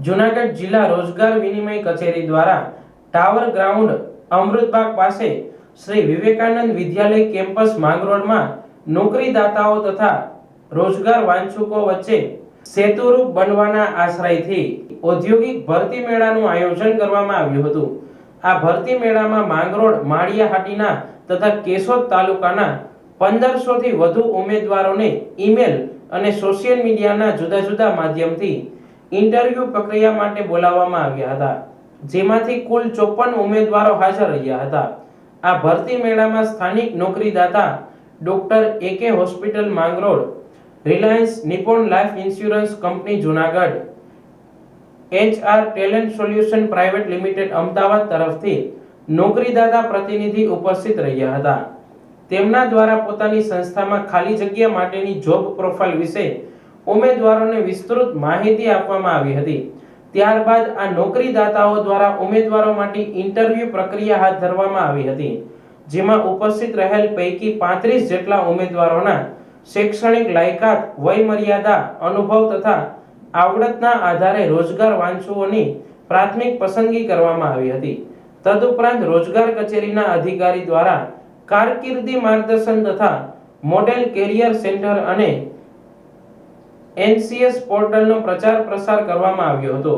જૂનાગઢ જિલ્લા રોજગાર વિનિમય કચેરી દ્વારા ટાવર ગ્રાઉન્ડ અમૃતબાગ પાસે શ્રી વિવેકાનંદ વિદ્યાલય કેમ્પસ માંગરોળમાં નોકરીદાતાઓ તથા રોજગાર વાંછુકો વચ્ચે સેતુરૂપ બનવાના આશ્રયથી ઔદ્યોગિક ભરતી મેળાનું આયોજન કરવામાં આવ્યું હતું। આ ભરતી મેળામાં માંગરોળ, માળિયાહાટીના તથા કેશોદ તાલુકાના 1500 થી વધુ ઉમેદવારોને ઈમેલ અને સોશિયલ મીડિયાના જુદા જુદા માધ્યમથી ઇન્ટરવ્યુ પ્રક્રિયા માટે બોલાવવામાં આવ્યા હતા, જેમાંથી કુલ 54 ઉમેદવારો હાજર રહ્યા હતા। આ ભરતી મેળામાં સ્થાનિક નોકરીદાતા doctor AK hospital Mangrol, Reliance Nippon Life Insurance company Junagadh, HR talent solution private limited Ahmedabad તરફથી નોકરીદાતા પ્રતિનિધિ ઉપસ્થિત રહ્યા હતા। તેમના દ્વારા પોતાની સંસ્થામાં ખાલી જગ્યા માટેની જોબ પ્રોફાઇલ વિશે ઉમેદવારોને વિસ્તૃત માહિતી આપવામાં આવી હતી। ત્યારબાદ આ નોકરીદાતાઓ દ્વારા ઉમેદવારો માટે ઇન્ટરવ્યુ પ્રક્રિયા હાથ ધરવામાં આવી હતી, જેમાં ઉપસ્થિત રહેલ પૈકી 35 જેટલા ઉમેદવારોના શૈક્ષણિક લાયકાત, વય મર્યાદા, અનુભવ તથા આવડતના આધારે રોજગાર વાંછુઓની પ્રાથમિક પસંદગી કરવામાં આવી હતી। તદુપરાંત રોજગાર કચેરીના અધિકારી દ્વારા કારકિર્દી માર્ગદર્શન તથા મોડેલ કેરિયર સેન્ટર અને NCS પોર્ટલનો પ્રચાર પ્રસાર કરવામાં આવ્યો હતો।